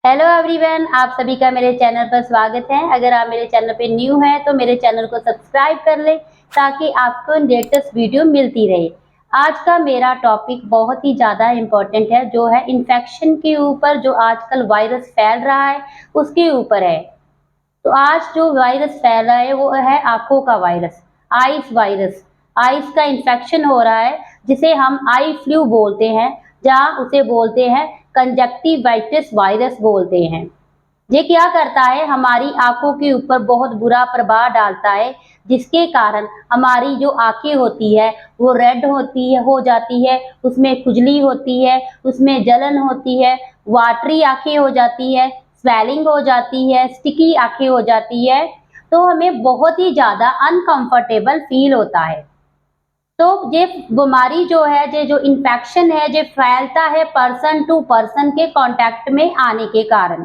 Hello everyone, आप सभी का मेरे चैनल पर स्वागत है। अगर आप मेरे चैनल पे न्यू हैं तो मेरे चैनल को सब्सक्राइब कर लें ताकि आपको लेटेस्ट वीडियो मिलती रहे। आज का मेरा टॉपिक बहुत ही ज़्यादा इम्पोर्टेंट है, जो है इन्फेक्शन के ऊपर। जो आजकल वायरस फैल रहा है उसके ऊपर है। तो आज जो वायरस फैल रहा है वो है आंखों का वायरस, आइस वायरस। आइस का इन्फेक्शन हो रहा है जिसे हम आई फ्लू बोलते हैं, जहाँ उसे बोलते हैं कंजक्टिवाइटिस वायरस बोलते हैं। ये क्या करता है, हमारी आंखों के ऊपर बहुत बुरा प्रभाव डालता है, जिसके कारण हमारी जो आंखें होती है वो रेड होती है, हो जाती है, उसमें खुजली होती है, उसमें जलन होती है, वाटरी आंखें हो जाती है, स्वेलिंग हो जाती है, स्टिकी आंखें हो जाती है। तो हमें बहुत ही ज्यादा अनकंफर्टेबल फील होता है। तो ये बीमारी जो है, ये जो इन्फेक्शन है, ये फैलता है पर्सन टू पर्सन के कांटेक्ट में आने के कारण।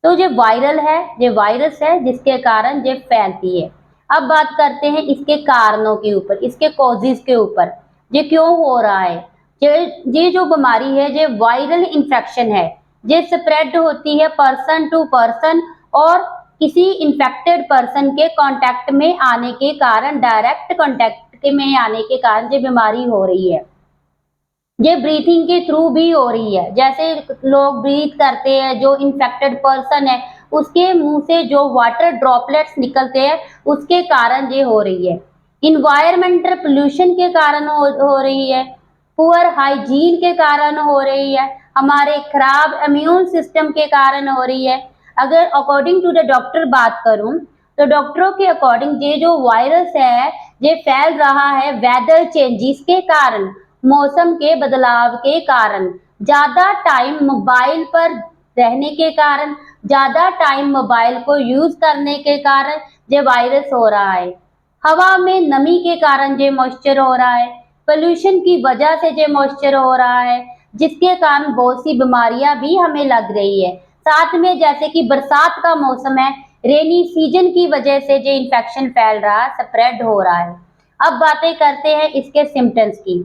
तो ये वायरल है, ये वायरस है जिसके कारण ये फैलती है। अब बात करते हैं इसके कारणों के ऊपर, इसके कॉजेज के ऊपर, ये क्यों हो रहा है। ये जो बीमारी है ये वायरल इन्फेक्शन है। ये स्प्रेड होती है पर्सन टू पर्सन और किसी इन्फेक्टेड पर्सन के कांटेक्ट में आने के कारण, डायरेक्ट कांटेक्ट में आने के कारण ये बीमारी हो रही है। ये ब्रीथिंग के थ्रू भी हो रही है, जैसे लोग ब्रीथ करते हैं, जो इन्फेक्टेड पर्सन है उसके मुंह से जो वाटर ड्रॉपलेट्स निकलते हैं उसके कारण ये हो रही है। इन्वायरमेंटल पोल्यूशन के कारण हो रही है, पुअर हाइजीन के कारण हो रही है, हमारे खराब इम्यून सिस्टम के कारण हो रही है। अगर अकॉर्डिंग टू द डॉक्टर बात करूं तो डॉक्टरों के अकॉर्डिंग ये जो वायरस है ये फैल रहा है वेदर चेंजेस के कारण, मौसम के बदलाव के कारण, ज्यादा टाइम मोबाइल पर रहने के कारण, ज्यादा टाइम मोबाइल को यूज करने के कारण ये वायरस हो रहा है। हवा में नमी के कारण ये मॉइस्चर हो रहा है, पोल्यूशन की वजह से ये मॉइस्चर हो रहा है, जिसके कारण बहुत सी बीमारियां भी हमें लग रही है। साथ में जैसे कि बरसात का मौसम है, रेनी सीजन की वजह से ये इन्फेक्शन फैल रहा है, स्प्रेड हो रहा है। अब बातें करते हैं इसके सिम्टम्स की।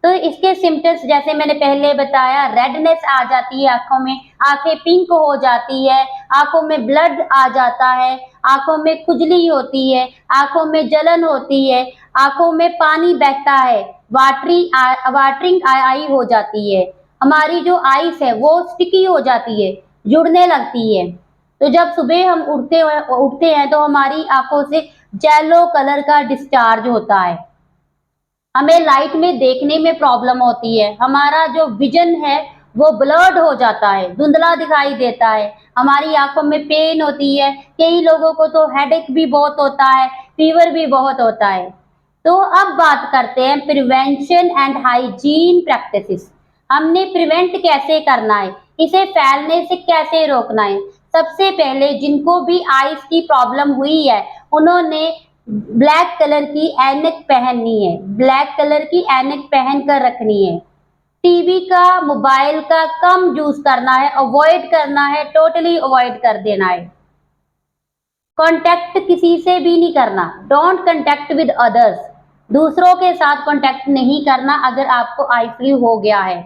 तो इसके सिम्टम्स जैसे मैंने पहले बताया, रेडनेस आ जाती है आंखों में, आंखें पिंक हो जाती है, आंखों में ब्लड आ जाता है, आंखों में खुजली होती है, आंखों में जलन होती है, आंखों में पानी बहता है, वाटरिंग आई हो जाती है, हमारी जो आईज है वो स्टिकी हो जाती है, जुड़ने लगती है। तो जब सुबह हम उठते हैं तो हमारी आंखों से येलो कलर का डिस्चार्ज होता है, हमें लाइट में देखने में प्रॉब्लम होती है, हमारा जो विजन है वो ब्लर्ड हो जाता है, धुंधला दिखाई देता है, हमारी आंखों में पेन होती है, कई लोगों को तो हेडेक भी बहुत होता है, फीवर भी बहुत होता है। तो अब बात करते हैं प्रिवेंशन एंड हाइजीन प्रैक्टिसेस। हमने प्रिवेंट कैसे करना है, इसे फैलने से कैसे रोकना है। सबसे पहले जिनको भी आईज की प्रॉब्लम हुई है उन्होंने ब्लैक कलर की ऐनक पहननी है, ब्लैक कलर की ऐनक पहन कर रखनी है। टीवी का, मोबाइल का कम यूज करना है, अवॉइड करना है, टोटली अवॉइड कर देना है। कांटेक्ट किसी से भी नहीं करना, डोंट कांटेक्ट विद अदर्स, दूसरों के साथ कांटेक्ट नहीं करना अगर आपको आई फ्लू हो गया है।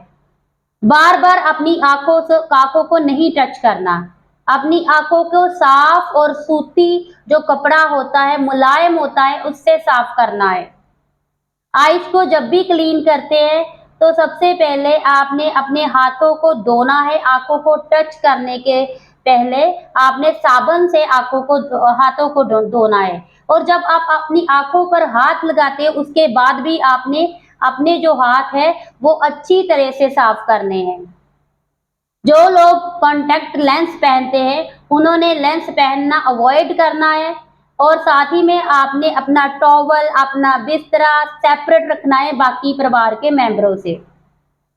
बार बार अपनी आंखों को नहीं टच करना, अपनी आंखों को साफ और सूती जो कपड़ा होता है, मुलायम होता है, उससे साफ करना है। आईज को जब भी क्लीन करते हैं तो सबसे पहले आपने अपने हाथों को धोना है, आंखों को टच करने के पहले आपने साबुन से हाथों को धोना है। और जब आप अपनी आंखों पर हाथ लगाते हैं उसके बाद भी आपने अपने जो हाथ है वो अच्छी तरह से साफ करने हैं। जो लोग कॉन्टैक्ट लेंस पहनते हैं उन्होंने लेंस पहनना अवॉइड करना है, और साथ ही में आपने अपना टॉवल, अपना बिस्तरा सेपरेट रखना है बाकी परिवार के मेंबरों से।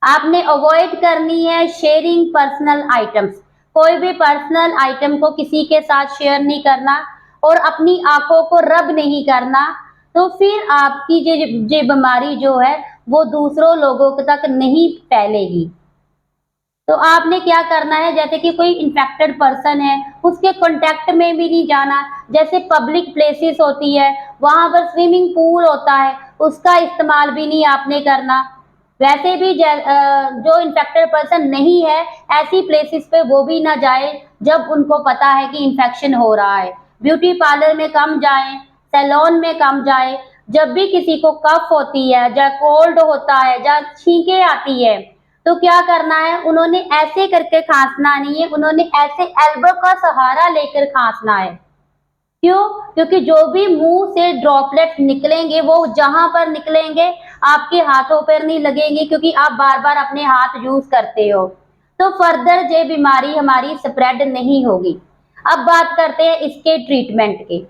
आपने अवॉइड करनी है शेयरिंग पर्सनल आइटम्स, कोई भी पर्सनल आइटम को किसी के साथ शेयर नहीं करना और अपनी आंखों को रब नहीं करना। तो फिर आपकी ये बीमारी जो है वो दूसरों लोगों तक नहीं फैलेगी। तो आपने क्या करना है, जैसे कि कोई इन्फेक्टेड पर्सन है उसके कांटेक्ट में भी नहीं जाना। जैसे पब्लिक प्लेसेस होती है, वहां पर स्विमिंग पूल होता है, उसका इस्तेमाल भी नहीं आपने करना। वैसे भी जो इन्फेक्टेड पर्सन नहीं है, ऐसी प्लेसेस पे वो भी ना जाए जब उनको पता है कि इन्फेक्शन हो रहा है। ब्यूटी पार्लर में कम जाएं, सैलून में कम जाएं। जब भी किसी को कफ होती है या कोल्ड होता है या छींकें आती है, तो क्या करना है, उन्होंने ऐसे करके खांसना नहीं है, उन्होंने ऐसे एल्बो का सहारा लेकर खांसना है। क्यों? क्योंकि जो भी मुंह से ड्रॉपलेट्स निकलेंगे वो जहां पर निकलेंगे आपके हाथों पर नहीं लगेंगे, क्योंकि आप बार बार अपने हाथ यूज करते हो। तो फर्दर ये बीमारी हमारी स्प्रेड नहीं होगी। अब बात करते हैं इसके ट्रीटमेंट के।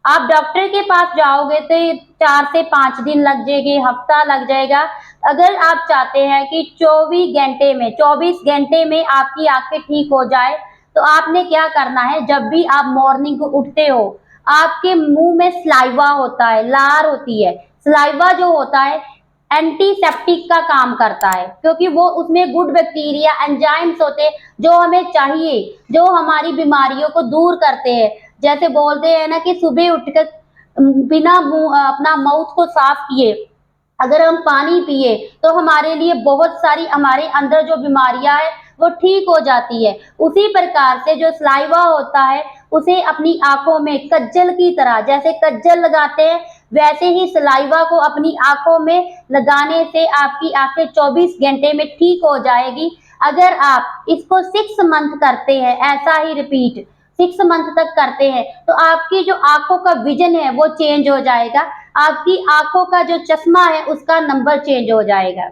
आप डॉक्टर के पास जाओगे तो 4 से 5 दिन लग जाएंगे, हफ्ता लग जाएगा। अगर आप चाहते हैं कि 24 घंटे में आपकी आंखें ठीक हो जाए, तो आपने क्या करना है, जब भी आप मॉर्निंग को उठते हो, आपके मुंह में स्लाइवा होता है, लार होती है। स्लाइवा जो होता है एंटीसेप्टिक का काम करता है, क्योंकि वो उसमें गुड बैक्टीरिया एंजाइम्स होते हैं जो हमें चाहिए, जो हमारी बीमारियों को दूर करते हैं। जैसे बोलते हैं ना कि सुबह उठकर बिना अपना माउथ को साफ किए अगर हम पानी पिए तो हमारे लिए बहुत सारी हमारे अंदर जो बीमारियां है वो ठीक हो जाती है। उसी प्रकार से जो स्लाइवा होता है, उसे अपनी आंखों में कज्जल की तरह, जैसे कज्जल लगाते हैं वैसे ही सलाइवा को अपनी आंखों में लगाने से आपकी आंखें 24 घंटे में ठीक हो जाएगी। अगर आप इसको 6 मंथ करते हैं, ऐसा ही रिपीट 6 मंथ तक करते हैं, तो आपकी जो आंखों का विजन है वो चेंज हो जाएगा। आपकी आंखों का जो चश्मा है उसका नंबर चेंज हो जाएगा।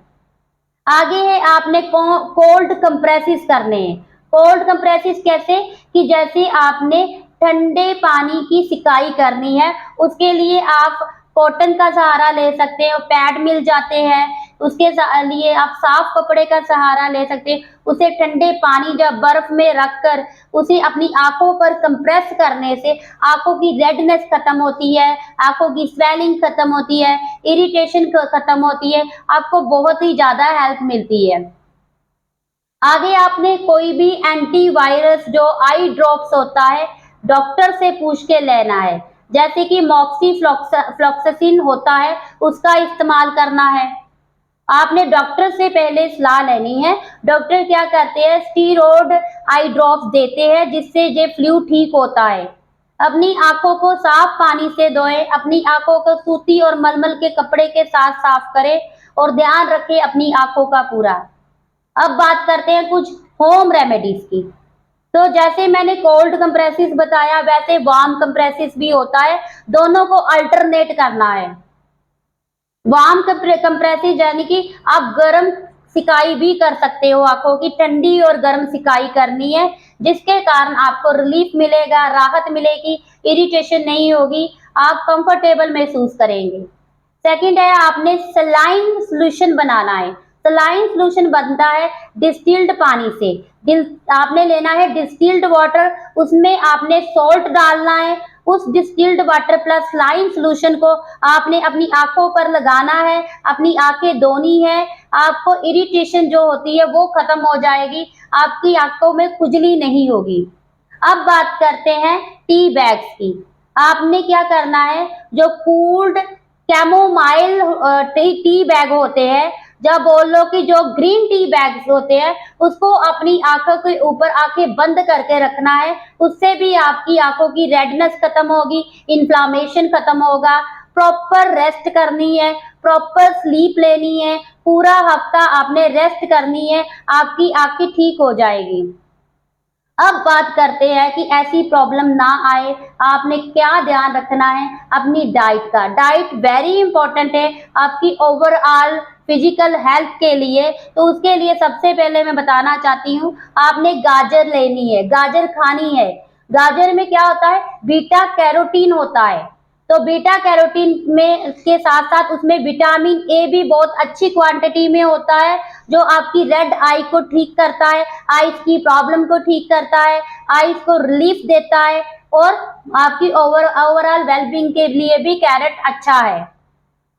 आगे है, आपने कोल्ड कंप्रेसिस करने हैं। कोल्ड कंप्रेसिस कैसे? कि जैसे आपने ठंडे पानी की सिकाई करनी है, उसके लिए आप कॉटन का सहारा ले सकते हो, पैड मिल जाते हैं। उसके लिए आप साफ कपड़े का सहारा ले सकते हैं। उसे ठंडे पानी या बर्फ में रखकर उसे अपनी आंखों पर कंप्रेस करने से आंखों की रेडनेस खत्म होती है, आंखों की स्वेलिंग खत्म होती है, इरिटेशन खत्म होती है, आपको बहुत ही ज्यादा हेल्प मिलती है। आगे आपने कोई भी एंटीवायरस जो आई ड्रॉप्स होता है, डॉक्टर से पूछ के लेना है। जैसे कि मॉक्सीफ्लॉक्सासिन होता है, उसका इस्तेमाल करना है। आपने डॉक्टर से पहले सलाह लेनी है। डॉक्टर क्या करते हैं, स्टीरॉयड आई ड्रॉप्स देते हैं जिससे ये फ्लू ठीक होता है। अपनी आंखों को साफ पानी से धोएं, अपनी आंखों को सूती और मलमल के कपड़े के साथ साफ करें और ध्यान रखें अपनी आंखों का पूरा। अब बात करते हैं कुछ होम रेमेडीज की। तो जैसे मैंने कोल्ड कंप्रेसिस बताया, वैसे वार्म कंप्रेसिस भी होता है। दोनों को अल्टरनेट करना है। वार्म कंप्रेसिस यानी कि आप गर्म सिकाई भी कर सकते हो, आंखों की ठंडी और गर्म सिकाई करनी है, जिसके कारण आपको रिलीफ मिलेगा, राहत मिलेगी, इरिटेशन नहीं होगी, आप कंफर्टेबल महसूस करेंगे। सेकंड है, आपने सलाइन सोल्यूशन बनाना है। सलाइन सोल्यूशन बनता है डिस्टिल्ड पानी से। आपने लेना है डिस्टिल्ड वाटर, उसमें आपने सॉल्ट डालना है। उस distilled water plus saline solution को आपने अपनी आंखों पर लगाना है, अपनी आंखें धोनी है। आपको इरिटेशन जो होती है वो खत्म हो जाएगी, आपकी आंखों में खुजली नहीं होगी। अब बात करते हैं टी बैग्स की। आपने क्या करना है, जो कूल्ड कैमोमाइल टी बैग होते हैं, जब बोल लो कि जो ग्रीन टी बैग्स होते हैं, उसको अपनी आंखों के ऊपर आंखें बंद करके रखना है। उससे भी आपकी आंखों की रेडनेस खत्म होगी, इन्फ्लामेशन खत्म होगा। प्रॉपर रेस्ट करनी है, प्रॉपर स्लीप लेनी है, पूरा हफ्ता आपने रेस्ट करनी है, आपकी आंखें ठीक हो जाएगी। अब बात करते हैं कि ऐसी प्रॉब्लम ना आए, आपने क्या ध्यान रखना है अपनी डाइट का। डाइट वेरी इंपॉर्टेंट है आपकी ओवरऑल फिजिकल हेल्थ के लिए। तो उसके लिए सबसे पहले मैं बताना चाहती हूँ, आपने गाजर लेनी है, गाजर खानी है। गाजर में क्या होता है, बीटा कैरोटीन होता है। तो बीटा कैरोटीन में के साथ साथ उसमें विटामिन ए भी बहुत अच्छी क्वांटिटी में होता है, जो आपकी रेड आई को ठीक करता है, आईज की प्रॉब्लम को ठीक करता है, आईज को रिलीफ देता है, और आपकी ओवरऑल वेलबींग के लिए भी कैरेट अच्छा है।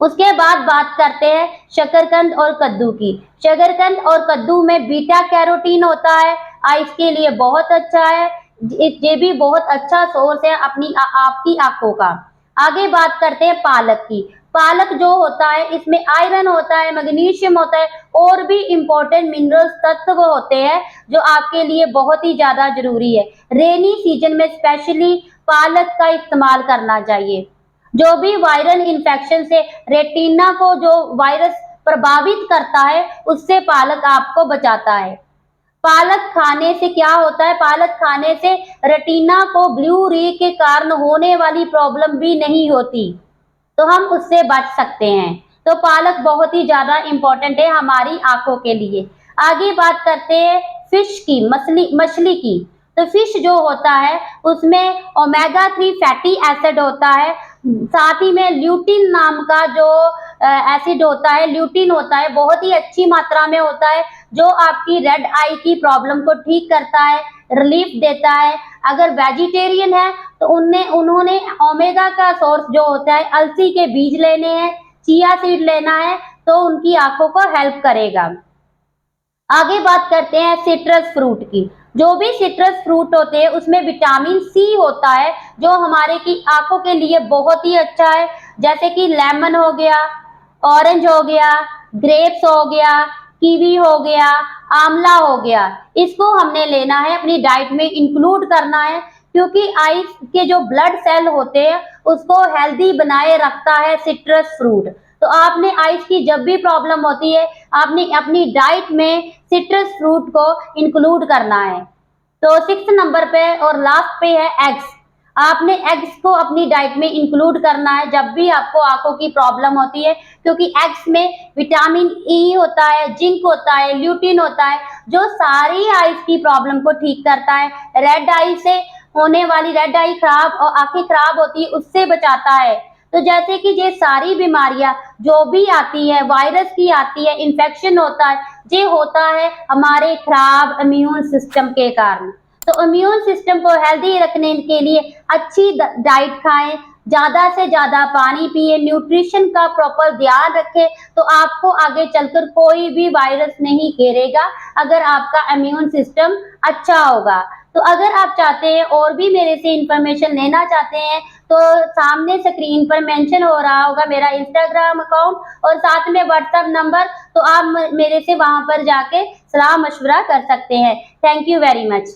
उसके बाद बात करते हैं शकरकंद और कद्दू की। शकरकंद और कद्दू में बीटा कैरोटीन होता है, आईज के लिए बहुत अच्छा है। ये भी बहुत अच्छा सोर्स है अपनी आपकी आंखों का। आगे बात करते हैं पालक की। पालक जो होता है इसमें आयरन होता है, मैग्नीशियम होता है और भी इम्पोर्टेंट मिनरल्स तत्व होते हैं जो आपके लिए बहुत ही ज्यादा जरूरी है। रेनी सीजन में स्पेशली पालक का इस्तेमाल करना चाहिए। जो भी वायरल इन्फेक्शन से रेटिना को जो वायरस प्रभावित करता है उससे पालक आपको बचाता है। पालक खाने से क्या होता है, पालक खाने से रेटिना को ब्लू रे के कारण होने वाली प्रॉब्लम भी नहीं होती, तो हम उससे बच सकते हैं। तो पालक बहुत ही ज्यादा इंपॉर्टेंट है हमारी आंखों के लिए। आगे बात करते हैं फिश की, मछली की। तो फिश जो होता है उसमें ओमेगा 3 फैटी एसिड होता है, साथ ही में ल्यूटिन नाम का जो एसिड होता है, ल्यूटिन होता है, बहुत ही अच्छी मात्रा में होता है जो आपकी रेड आई की प्रॉब्लम को ठीक करता है, रिलीफ देता है। अगर वेजिटेरियन है तो उन्होंने ओमेगा का सोर्स जो होता है अलसी के बीज लेने हैं, चिया सीड लेना है, तो उनकी आंखों को हेल्प करेगा। आगे बात करते हैं सिट्रस फ्रूट की। जो भी सिट्रस फ्रूट होते हैं उसमें विटामिन सी होता है जो हमारे की आंखों के लिए बहुत ही अच्छा है, जैसे कि लेमन हो गया, ऑरेंज हो गया, ग्रेप्स हो गया, कीवी हो गया, आंवला हो गया। इसको हमने लेना है, अपनी डाइट में इंक्लूड करना है, क्योंकि आईज के जो ब्लड सेल होते हैं उसको हेल्दी बनाए रखता है सिट्रस फ्रूट। तो आपने आईज की जब भी प्रॉब्लम होती है आपने अपनी डाइट में सिट्रस फ्रूट को इंक्लूड करना है। तो 6 नंबर पे और लास्ट पे है एग्स। आपने एग्स को अपनी डाइट में इंक्लूड करना है जब भी आपको आंखों की प्रॉब्लम होती है, क्योंकि एग्स में विटामिन ई होता है, जिंक होता है, ल्यूटिन होता है जो सारी आईज की प्रॉब्लम को ठीक करता है। रेड आई से होने वाली, रेड आई खराब और आंखें खराब होती है उससे बचाता है। तो जैसे कि ये सारी बीमारियां जो भी आती है, वायरस की आती है, इन्फेक्शन होता है, ये होता है हमारे खराब इम्यून सिस्टम के कारण। तो इम्यून सिस्टम को हेल्दी रखने के लिए अच्छी डाइट खाएं, ज्यादा से ज्यादा पानी पिए, न्यूट्रिशन का प्रॉपर ध्यान रखें, तो आपको आगे चलकर कोई भी वायरस नहीं घेरेगा अगर आपका इम्यून सिस्टम अच्छा होगा। तो अगर आप चाहते हैं और भी मेरे से इंफॉर्मेशन लेना चाहते हैं तो सामने स्क्रीन पर मेंशन हो रहा होगा मेरा इंस्टाग्राम अकाउंट और साथ में व्हाट्सएप नंबर, तो आप मेरे से वहां पर जाके सलाह मशवरा कर सकते हैं। Thank you very much.